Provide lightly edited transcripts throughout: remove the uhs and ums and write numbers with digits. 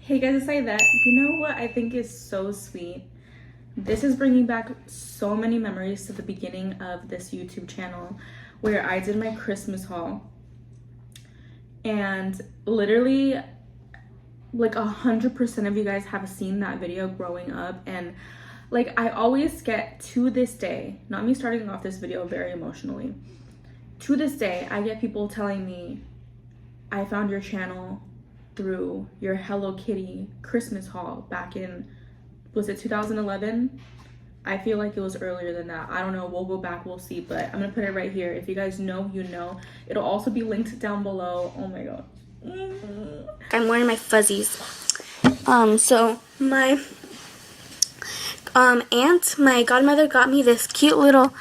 Hey guys, it's Aidette. You know what I think is so sweet? This is bringing back so many memories to the beginning of this YouTube channel where I did my Christmas haul. And literally like 100% of you guys have seen that video growing up. And like I always get, to this day, not me starting off this video very emotionally, to this day I get people telling me, I found your channel through your Hello Kitty Christmas haul back in, was it 2011? I feel like it was earlier than that. I don't know, we'll go back, we'll see, but I'm gonna put it right here. If you guys know, you know. It'll also be linked down below. Oh my god. I'm wearing my fuzzies. So my aunt, my godmother, got me this cute little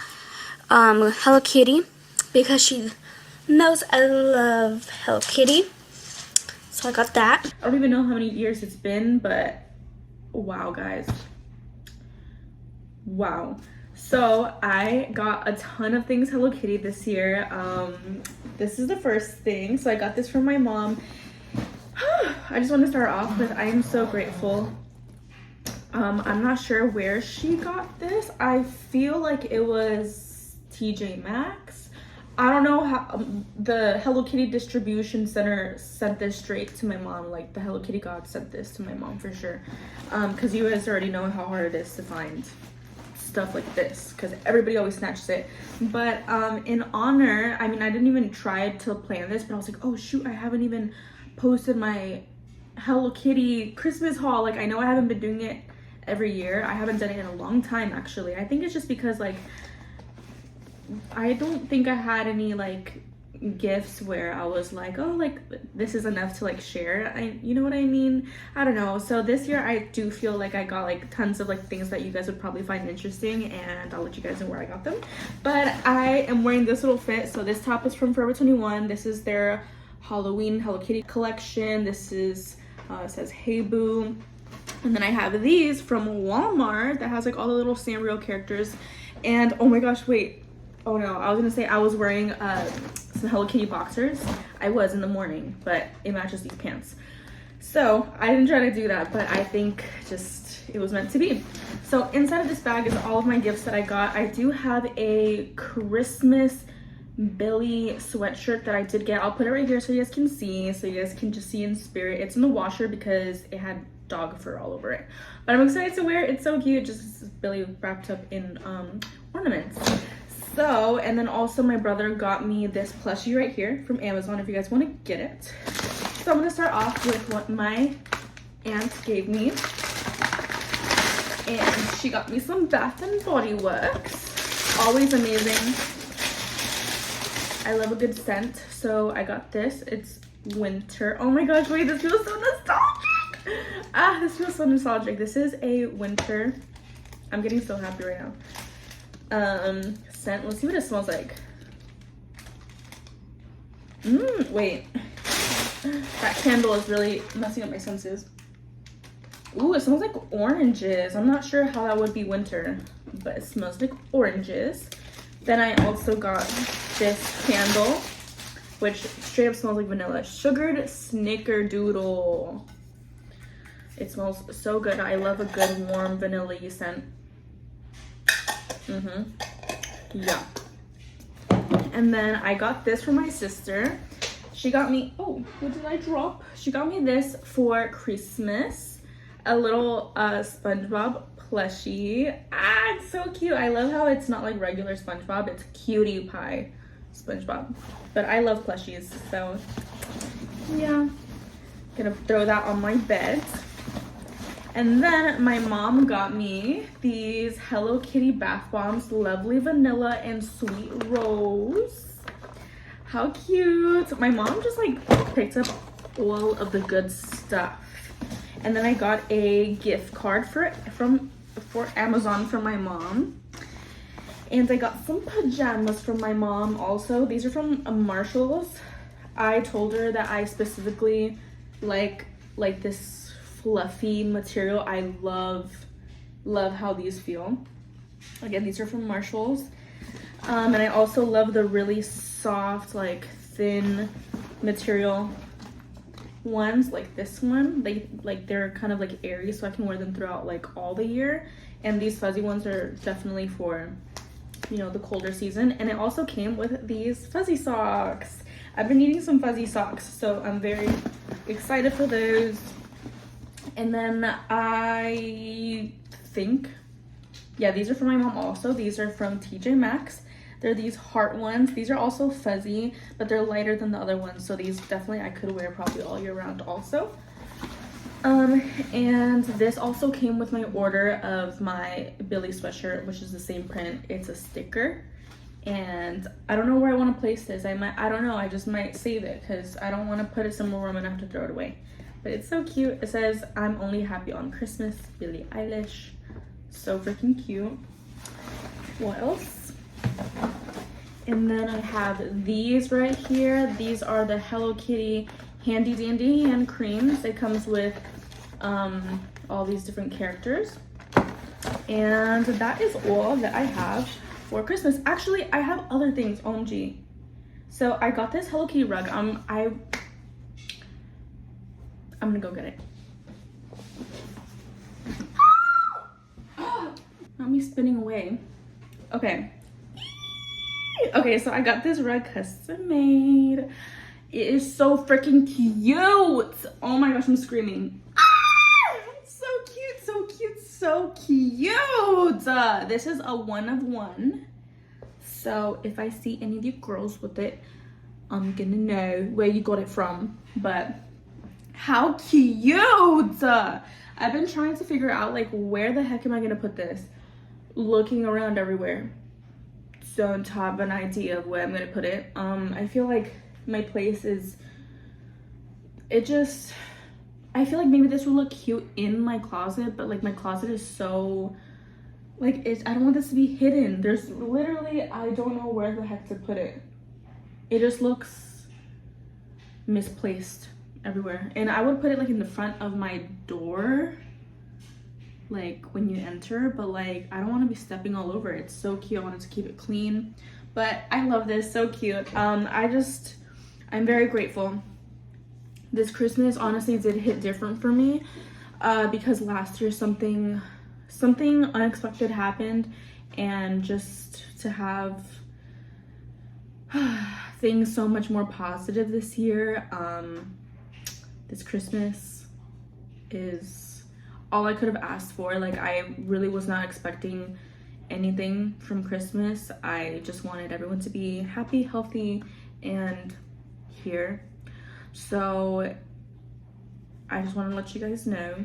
Hello Kitty because she knows I love Hello Kitty. So I got that. I don't even know how many years it's been, but wow, guys. Wow. So I got a ton of things Hello Kitty this year. This is the first thing. So I got this from my mom. I just want to start off with, I am so grateful. I'm not sure where she got this. I feel like it was TJ Maxx. I don't know how the Hello Kitty distribution center sent this straight to my mom. Like the Hello Kitty god sent this to my mom for sure. Because you guys already know how hard it is to find stuff like this because everybody always snatches it. But in honor, I mean, I didn't even try to plan this, but I was like, oh shoot, I haven't even posted my Hello Kitty Christmas haul. Like I know I haven't been doing it every year. I haven't done it in a long time actually. I think it's just because like I don't think I had any like gifts where I was like, oh, like this is enough to like share. You know what I mean? I don't know. So this year I do feel like I got like tons of like things that you guys would probably find interesting, and I'll let you guys know where I got them. But I am wearing this little fit. So this top is from Forever 21. This is their Halloween Hello Kitty collection. This is it says Hey Boo. And then I have these from Walmart that has like all the little Sanrio characters. And oh my gosh, wait. Oh no, I was gonna say I was wearing some Hello Kitty boxers. I was in the morning, but it matches these pants. So I didn't try to do that, but I think just it was meant to be. So inside of this bag is all of my gifts that I got. I do have a Christmas Billy sweatshirt that I did get. I'll put it right here so you guys can see, so you guys can just see in spirit. It's in the washer because it had dog fur all over it. But I'm excited to wear it. It's so cute. Just Billy wrapped up in ornaments. So, and then also my brother got me this plushie right here from Amazon if you guys want to get it. So I'm going to start off with what my aunt gave me. And she got me some Bath and Body Works. Always amazing. I love a good scent. So I got this. It's winter. Oh my gosh, wait, this feels so nostalgic. This feels so nostalgic. This is a winter. I'm getting so happy right now. Scent. Let's see what it smells like. Wait. That candle is really messing up my senses. Ooh, it smells like oranges. I'm not sure how that would be winter, but it smells like oranges. Then I also got this candle, which straight up smells like vanilla. Sugared snickerdoodle. It smells so good. I love a good warm vanilla-y scent. Yeah. And then I got this for my sister. She got me, oh, what did I drop? She got me this for Christmas. A little SpongeBob plushie. It's so cute. I love how it's not like regular SpongeBob. It's cutie pie SpongeBob. But I love plushies, so yeah. Gonna throw that on my bed. And then my mom got me these Hello Kitty bath bombs, Lovely Vanilla and Sweet Rose. How cute. My mom just like picked up all of the good stuff. And then I got a gift card for Amazon from my mom. And I got some pajamas from my mom also. These are from Marshall's. I told her that I specifically like this fluffy material. I love how these feel. Again, these are from Marshall's. And I also love the really soft, like thin material ones like this one, they're kind of like airy, so I can wear them throughout like all the year. And these fuzzy ones are definitely for, you know, the colder season. And it also came with these fuzzy socks. I've been needing some fuzzy socks, so I'm very excited for those. And then I think, yeah, these are for my mom also. These are from TJ Maxx. They're these heart ones. These are also fuzzy, but they're lighter than the other ones. So these definitely I could wear probably all year round also. And this also came with my order of my Billy sweatshirt, which is the same print. It's a sticker. And I don't know where I want to place this. I don't know. I just might save it because I don't want to put it somewhere where I'm going to have to throw it away. But it's so cute. It says, "I'm only happy on Christmas, Billie Eilish." So freaking cute. What else? And then I have these right here. These are the Hello Kitty Handy Dandy hand creams. It comes with all these different characters. And that is all that I have for Christmas. Actually, I have other things, OMG. So I got this Hello Kitty rug. I'm gonna go get it. Not me spinning away. Okay. Okay, so I got this rug custom made. It is so freaking cute. Oh my gosh, I'm screaming. It's so cute, so cute, so cute. This is a 1 of 1. So if I see any of you girls with it, I'm gonna know where you got it from. But how cute. I've been trying to figure out like where the heck am I gonna put this? Looking around everywhere. Don't have an idea of where I'm gonna put it. I feel like my place is, I feel like maybe this will look cute in my closet, but like my closet is so, like, I don't want this to be hidden. There's literally, I don't know where the heck to put it. It just looks misplaced everywhere. And I would put it like in the front of my door, like when you enter, but like I don't want to be stepping all over it. It's so cute. I wanted to keep it clean, but I love this. So cute. I'm very grateful. This Christmas honestly did hit different for me because last year something unexpected happened, and just to have things so much more positive this year, this Christmas is all I could have asked for. Like, I really was not expecting anything from Christmas. I just wanted everyone to be happy, healthy, and here. So I just want to let you guys know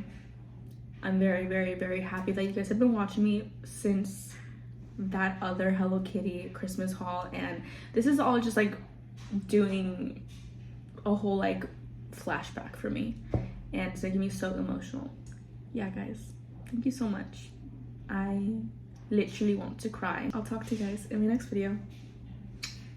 I'm very, very, very happy that you guys have been watching me since that other Hello Kitty Christmas haul. And this is all just like doing a whole like flashback for me, and it's making me so emotional. Yeah, guys, thank you so much. I literally want to cry. I'll talk to you guys in the next video.